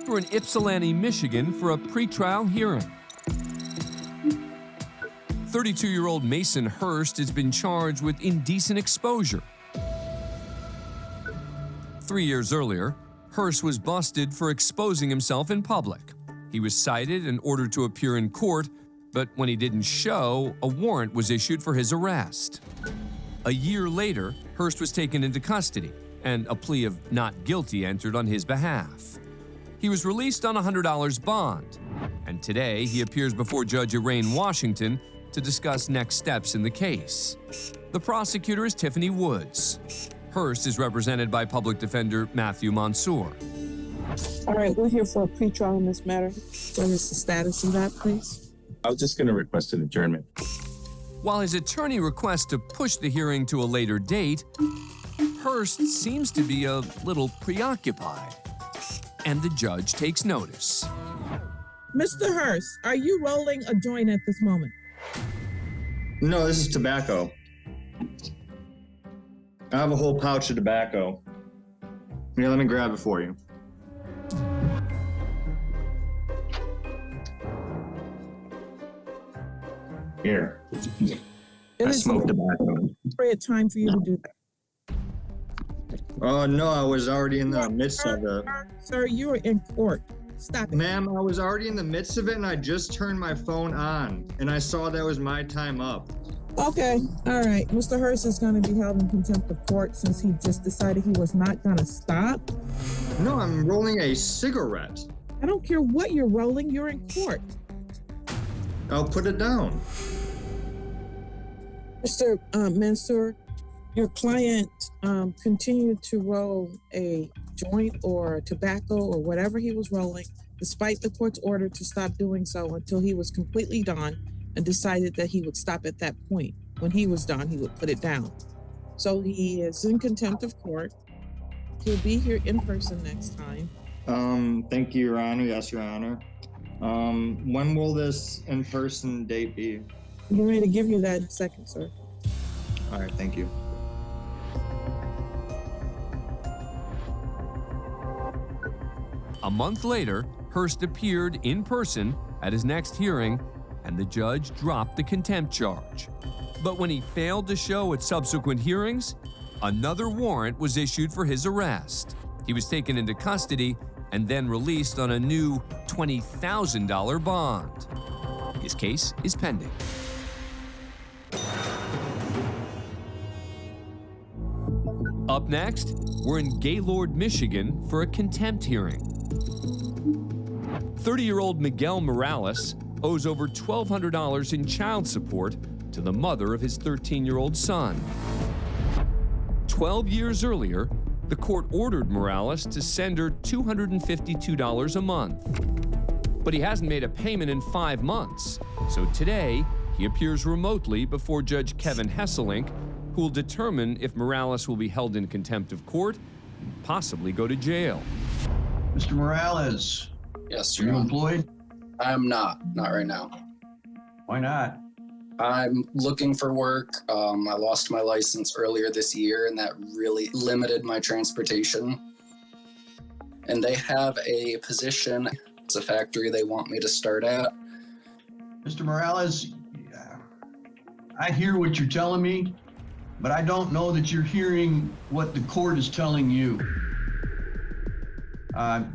We're in Ypsilanti, Michigan for a pretrial hearing. 32-year-old Mason Hurst has been charged with indecent exposure. 3 years earlier, Hurst was busted for exposing himself in public. He was cited and ordered to appear in court, but when he didn't show, a warrant was issued for his arrest. A year later, Hurst was taken into custody, and a plea of not guilty entered on his behalf. He was released on a $100 bond, and today he appears before Judge Elaine Washington to discuss next steps in the case. The prosecutor is Tiffany Woods. Hurst is represented by public defender Matthew Mansour. All right, we're here for a pretrial in this matter. What is the status of that, please? I was just going to request an adjournment. While his attorney requests to push the hearing to a later date, Hurst seems to be a little preoccupied, and the judge takes notice. Mr. Hurst, are you rolling a joint at this moment? No, this is tobacco. I have a whole pouch of tobacco. Here, let me grab it for you. Here. I smoke tobacco. Appropriate time for you to do that. Oh, no, I was already in the midst of it. Sir, you are in court. Stop it. Ma'am, I was already in the midst of it, and I just turned my phone on, and I saw that was my time up. Okay, all right. Mr. Hurst is going to be held in contempt of court since he just decided he was not going to stop. No, I'm rolling a cigarette. I don't care what you're rolling, you're in court. I'll put it down. Mr. Mansour, your client continued to roll a joint or tobacco or whatever he was rolling, despite the court's order to stop doing so until he was completely done and decided that he would stop at that point. When he was done, he would put it down. So he is in contempt of court. He'll be here in person next time. Thank you, Your Honor. Yes, Your Honor. When will this in-person date be? I'm going to give you that in a second, sir. All right, thank you. A month later, Hurst appeared in person at his next hearing, and the judge dropped the contempt charge. But when he failed to show at subsequent hearings, another warrant was issued for his arrest. He was taken into custody and then released on a new $20,000 bond. His case is pending. Up next, we're in Gaylord, Michigan for a contempt hearing. 30-year-old Miguel Morales owes over $1,200 in child support to the mother of his 13-year-old son. 12 years earlier, the court ordered Morales to send her $252 a month. But he hasn't made a payment in 5 months, so today he appears remotely before Judge Kevin Hesselink, who will determine if Morales will be held in contempt of court and possibly go to jail. Mr. Morales. Yes, Are you employed? I'm not right now. Why not? I'm looking for work. I lost my license earlier this year, and that really limited my transportation. And they have a position. It's a factory they want me to start at. Mr. Morales, I hear what you're telling me, but I don't know that you're hearing what the court is telling you.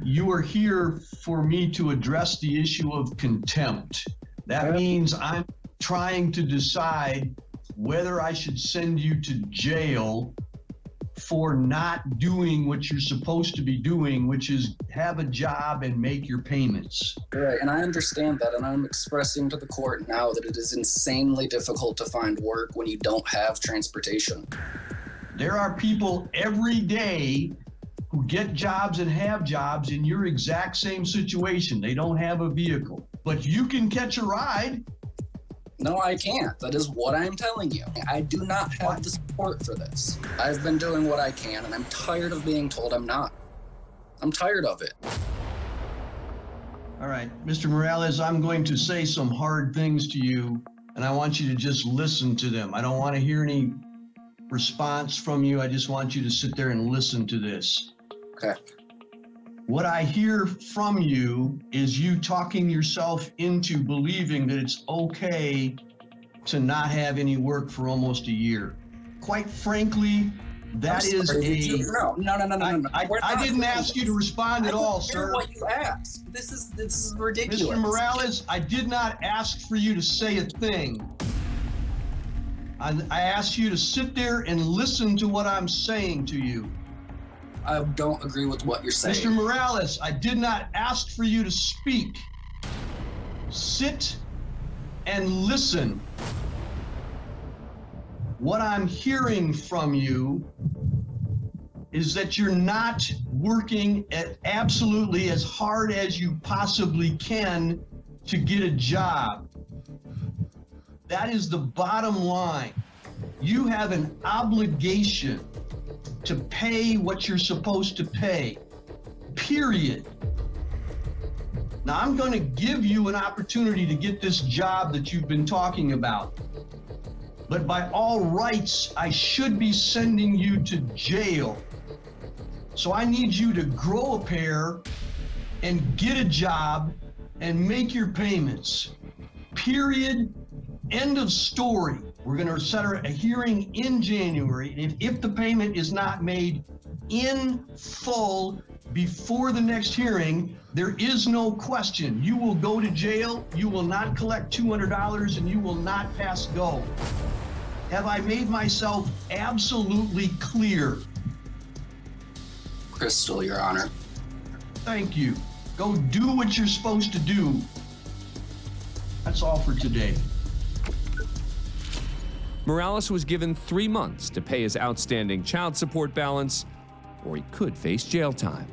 You are here for me to address the issue of contempt. That means I'm trying to decide whether I should send you to jail for not doing what you're supposed to be doing, which is have a job and make your payments. Right, and I understand that, and I'm expressing to the court now that it is insanely difficult to find work when you don't have transportation. There are people every day who get jobs and have jobs in your exact same situation. They don't have a vehicle, but you can catch a ride. No, I can't. That is what I'm telling you. I do not have the support for this. I've been doing what I can, and I'm tired of being told I'm not. I'm tired of it. All right, Mr. Morales, I'm going to say some hard things to you, and I want you to just listen to them. I don't want to hear any response from you. I just want you to sit there and listen to this. Okay. What I hear from you is you talking yourself into believing that it's okay to not have any work for almost a year. Quite frankly, that is a... No. I didn't ask you to respond at all, sir. What you asked. This is ridiculous. Mr. Morales, I did not ask for you to say a thing. I asked you to sit there and listen to what I'm saying to you. I don't agree with what you're saying. Mr. Morales, I did not ask for you to speak. Sit and listen. What I'm hearing from you is that you're not working absolutely as hard as you possibly can to get a job. That is the bottom line. You have an obligation to pay what you're supposed to pay, period. Now, I'm going to give you an opportunity to get this job that you've been talking about. But by all rights, I should be sending you to jail. So I need you to grow a pair and get a job and make your payments. Period. End of story. We're going to set a hearing in January. And if the payment is not made in full before the next hearing, there is no question. You will go to jail, you will not collect $200, and you will not pass go. Have I made myself absolutely clear? Crystal, Your Honor. Thank you. Go do what you're supposed to do. That's all for today. Morales was given 3 months to pay his outstanding child support balance, or he could face jail time.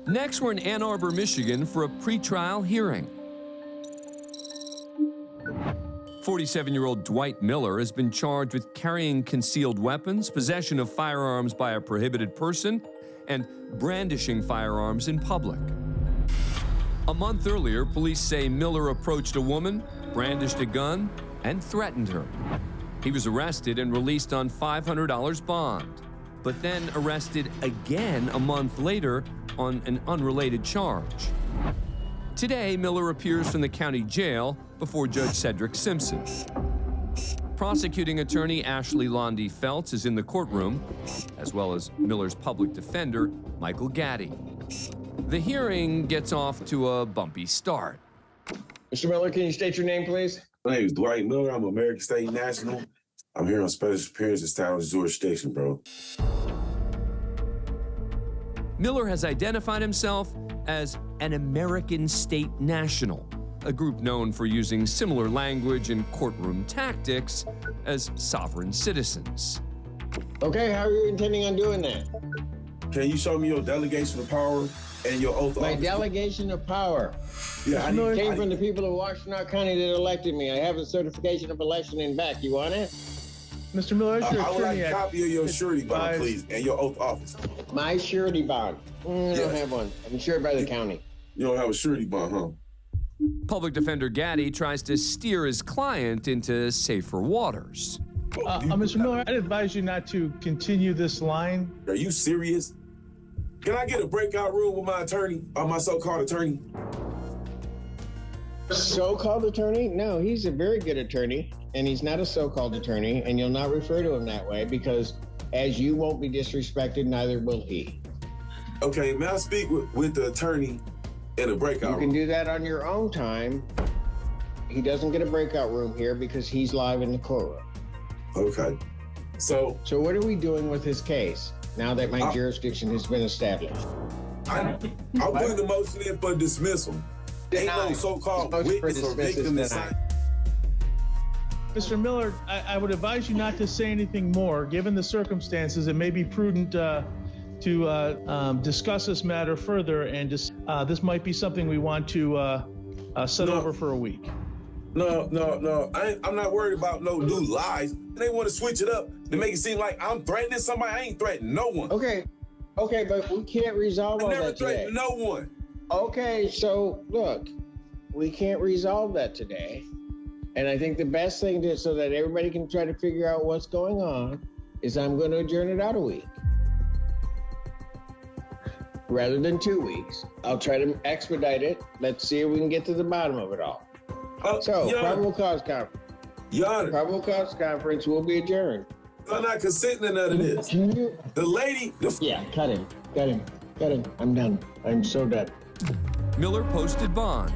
Next, we're in Ann Arbor, Michigan for a pretrial hearing. 47-year-old Dwight Miller has been charged with carrying concealed weapons, possession of firearms by a prohibited person, and brandishing firearms in public. A month earlier, police say Miller approached a woman, brandished a gun, and threatened her. He was arrested and released on $500 bond, but then arrested again a month later on an unrelated charge. Today, Miller appears from the county jail before Judge Cedric Simpson. Prosecuting attorney Ashley Londy Feltz is in the courtroom, as well as Miller's public defender, Michael Gaddy. The hearing gets off to a bumpy start. Mr. Miller, can you state your name, please? My name is Dwight Miller. I'm American State National. I'm here on special appearance at Stallings George Station, bro. Miller has identified himself as an American State National, a group known for using similar language and courtroom tactics as sovereign citizens. Okay, how are you intending on doing that? Can you show me your delegation of power and your oath of My office? delegation of power. Yeah, I Came from the people of Washtenaw County that elected me. I have a certification of election in back. You want it? Mr. Miller, as your I would like attorney, a copy of your surety bond, please, and your oath of office. My surety bond. I don't have one. I'm insured by the county. You don't have a surety bond, huh? Public Defender Gaddy tries to steer his client into safer waters. Mr. Miller, I'd advise you not to continue this line. Are you serious? Can I get a breakout room with my attorney, or my so-called attorney? So-called attorney? No, he's a very good attorney, and he's not a so-called attorney, and you'll not refer to him that way because as you won't be disrespected, neither will he. Okay, may I speak with the attorney in a breakout room? You can do that on your own time. He doesn't get a breakout room here because he's live in the courtroom. Okay. So what are we doing with his case now that my jurisdiction has been established? I'm putting the motion in for dismissal. Ain't no so-called witness or victim assigned. Mr. Miller, I would advise you not to say anything more. Given the circumstances, it may be prudent to discuss this matter further, and this might be something we want to set over for a week. No. I'm not worried about no new lies. They want to switch it up to make it seem like I'm threatening somebody. I ain't threatening no one. Okay, but we can't resolve all I never that today. threatened no one. Okay, so look, we can't resolve that today. And I think the best thing so that everybody can try to figure out what's going on is I'm going to adjourn it out a week. Rather than 2 weeks. I'll try to expedite it. Let's see if we can get to the bottom of it all. So, probable cause conference. Your Honor, Probable cause conference will be adjourned. I'm not consenting to none of this. The lady, Yeah, cut him. I'm done. I'm so done. Miller posted bond,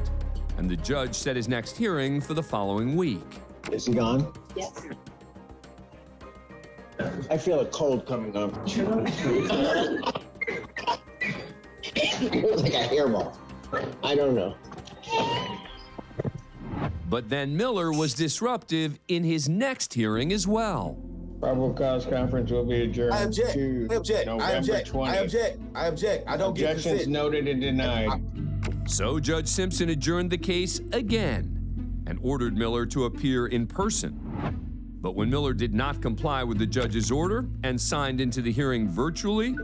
and the judge set his next hearing for the following week. Is he gone? Yes, sir. I feel a cold coming on. It was like a hairball. I don't know. But then Miller was disruptive in his next hearing as well. Probable cause conference will be adjourned I object. to I object. November I object. 20th. I object. I object. I don't get Objections consent. noted and denied. So Judge Simpson adjourned the case again and ordered Miller to appear in person. But when Miller did not comply with the judge's order and signed into the hearing virtually,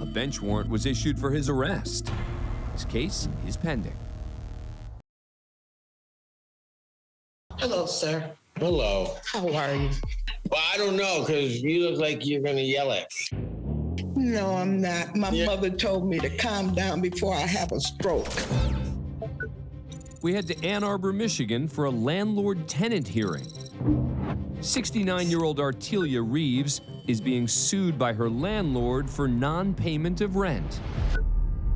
a bench warrant was issued for his arrest. His case is pending. Hello, sir. Hello. How are you? Well, I don't know, because you look like you're going to yell at me. No, I'm not. My mother told me to calm down before I have a stroke. We head to Ann Arbor, Michigan for a landlord-tenant hearing. 69-year-old Artelia Reeves is being sued by her landlord for non-payment of rent.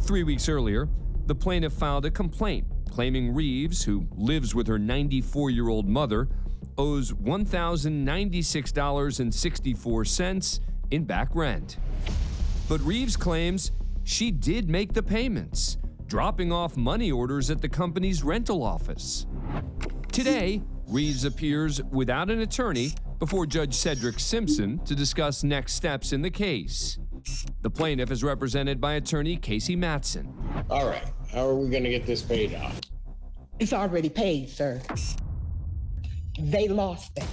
3 weeks earlier, the plaintiff filed a complaint claiming Reeves, who lives with her 94-year-old mother, owes $1,096.64 in back rent. But Reeves claims she did make the payments, dropping off money orders at the company's rental office. Today, Reeves appears without an attorney before Judge Cedric Simpson to discuss next steps in the case. The plaintiff is represented by attorney Casey Matson. All right. How are we going to get this paid off? It's already paid, sir. They lost it.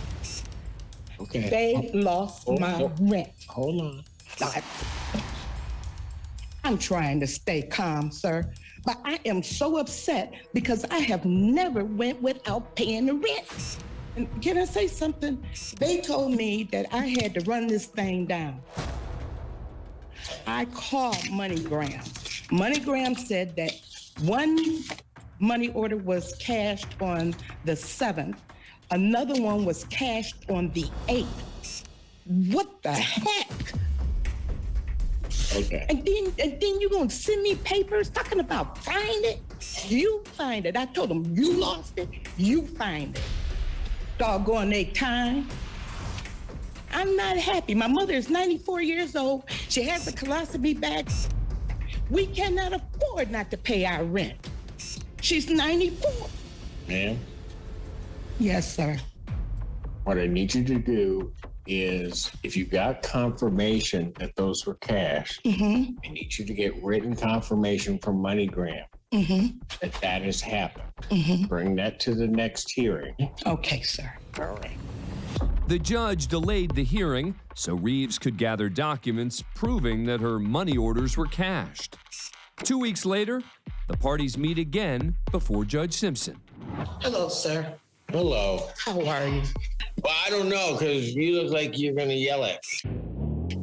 Okay. They lost my rent. Hold on. I'm trying to stay calm, sir, but I am so upset because I have never went without paying the rent. And can I say something? They told me that I had to run this thing down. I called MoneyGram. MoneyGram said that one money order was cashed on the 7th. Another one was cashed on the 8th. What the heck? Okay. And then you gonna send me papers talking about find it? You find it. I told them you lost it, you find it. Doggone they time. I'm not happy. My mother is 94 years old. She has a colostomy bag. We cannot afford not to pay our rent. She's 94. Ma'am, Yes, sir. what I need you to do is, if you got confirmation that those were cash, I need you to get written confirmation from MoneyGram that that has happened. Bring that to the next hearing. Okay, sir. All right. The judge delayed the hearing so Reeves could gather documents proving that her money orders were cashed. 2 weeks later, the parties meet again before Judge Simpson. Hello, sir. Hello. How are you? Well, I don't know, because you look like you're going to yell at me.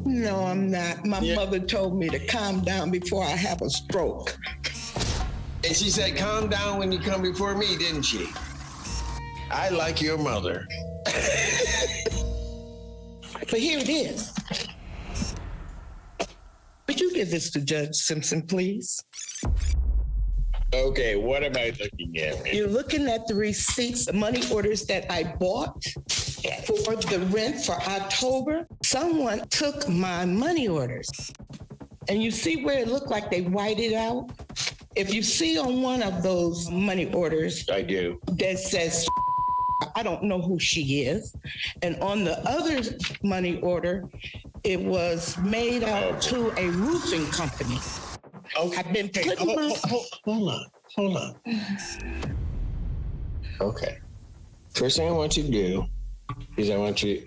No, I'm not. My mother told me to calm down before I have a stroke. And she said, calm down when you come before me, didn't she? I like your mother. But here it is. Would you give this to Judge Simpson, please? Okay, what am I looking at? You're looking at the receipts, the money orders that I bought for the rent for October. Someone took my money orders. And you see where it looked like they whited out? If you see on one of those money orders I do. that says, I don't know who she is. And on the other money order, it was made out to a roofing company. Okay. I've been putting my... Hold on. Okay. First thing I want you to do is I want you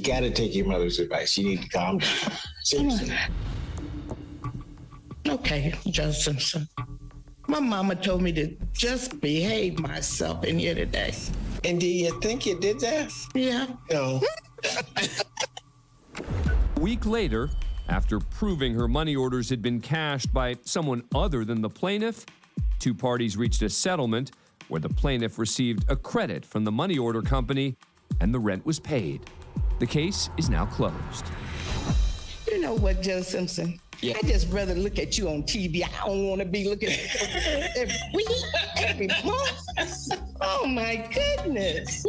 got to take your mother's advice. You need to calm down. Seriously. Okay, Judge Simpson. My mama told me to just behave myself in here today. And do you think you did that? Yeah. No. A week later, after proving her money orders had been cashed by someone other than the plaintiff, two parties reached a settlement where the plaintiff received a credit from the money order company and the rent was paid. The case is now closed. You know what, Joe Simpson? Yeah. I just rather look at you on TV. I don't want to be looking at you every week, every month. Oh my goodness.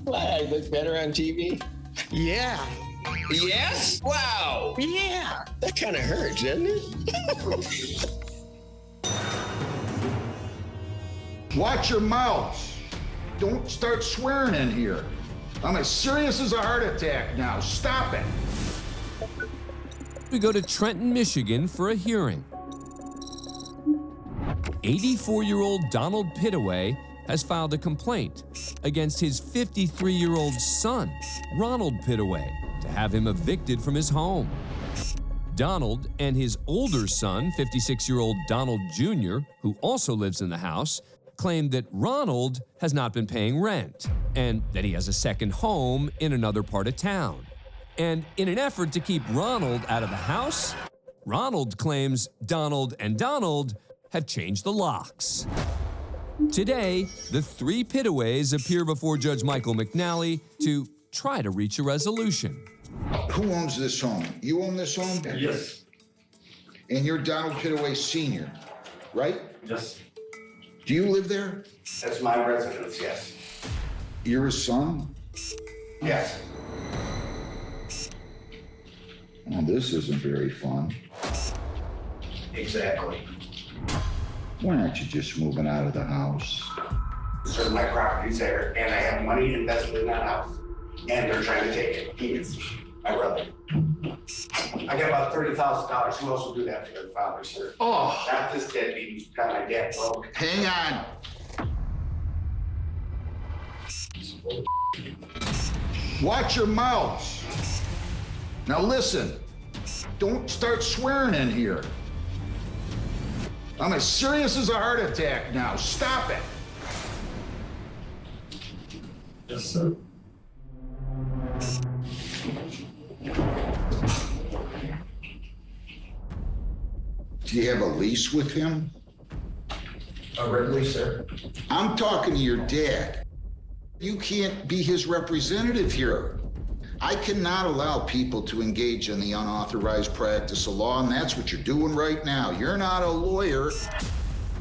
Why, I look better on TV? Yeah. Yes? Wow. Yeah. That kind of hurts, doesn't it? Watch your mouths. Don't start swearing in here. I'm as serious as a heart attack now. Stop it. We go to Trenton, Michigan for a hearing. 84-year-old Donald Pittaway has filed a complaint against his 53-year-old son, Ronald Pittaway, to have him evicted from his home. Donald and his older son, 56-year-old Donald Jr., who also lives in the house, claimed that Ronald has not been paying rent and that he has a second home in another part of town. And in an effort to keep Ronald out of the house, Ronald claims Donald and Donald have changed the locks. Today, the three Pittaways appear before Judge Michael McNally to try to reach a resolution. Who owns this home? You own this home? Yes. And you're Donald Pittaway Sr., right? Yes. Do you live there? That's my residence, yes. You're his son? Yes. Well, this isn't very fun. Exactly. Why aren't you just moving out of the house? Certain my property's there, and I have money invested in that house, and they're trying to take it. It's my brother. I got about $30,000. Who else will do that for their father, sir? Oh. Not this deadbeat who's got my dad broke. Hang on. Watch your mouths. Now listen, don't start swearing in here. I'm as serious as a heart attack now. Stop it. Yes, sir. Do you have a lease with him? A red lease, sir. I'm talking to your dad. You can't be his representative here. I cannot allow people to engage in the unauthorized practice of law, and that's what you're doing right now. You're not a lawyer,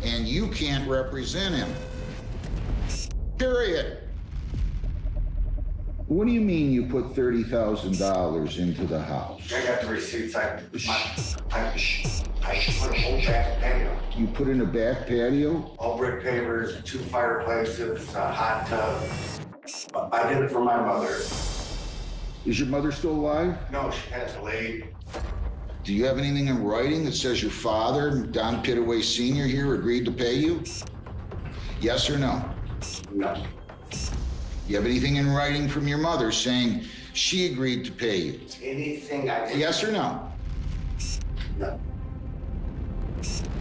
and you can't represent him. Period. What do you mean you put $30,000 into the house? I got the receipts. I put a whole back patio. You put in a back patio? All brick pavers, 2 fireplaces, a hot tub. I did it for my mother. Is your mother still alive? No, she passed away. Do you have anything in writing that says your father, Don Pittaway Sr. here, agreed to pay you? Yes or no? No. You have anything in writing from your mother saying she agreed to pay you? Anything I did. Yes or no? No.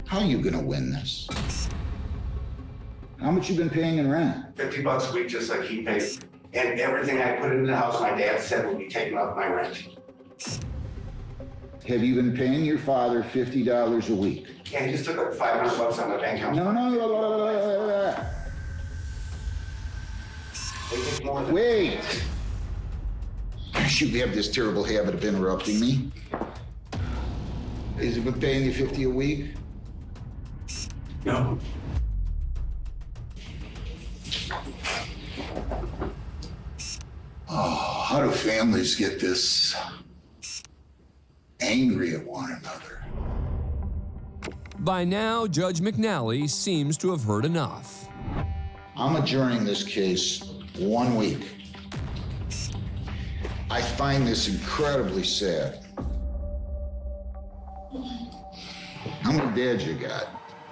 How are you gonna win this? How much you been paying in rent? $50 a week, just like he paid. And everything I put into the house, my dad said would be taken off my rent. Have you been paying your father $50 a week? Yeah, he just took like $500 on my bank account. No. They take more than. Wait. You have this terrible habit of interrupting me. Has he been paying you $50 a week? No. Oh, how do families get this angry at one another? By now, Judge McNally seems to have heard enough. I'm adjourning this case 1 week. I find this incredibly sad. How many dads you got?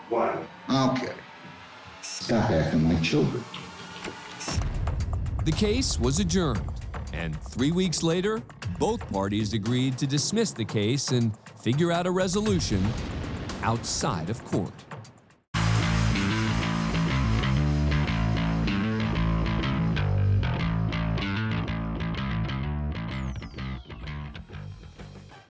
1. Okay. Stop acting like children. The case was adjourned, and 3 weeks later, both parties agreed to dismiss the case and figure out a resolution outside of court.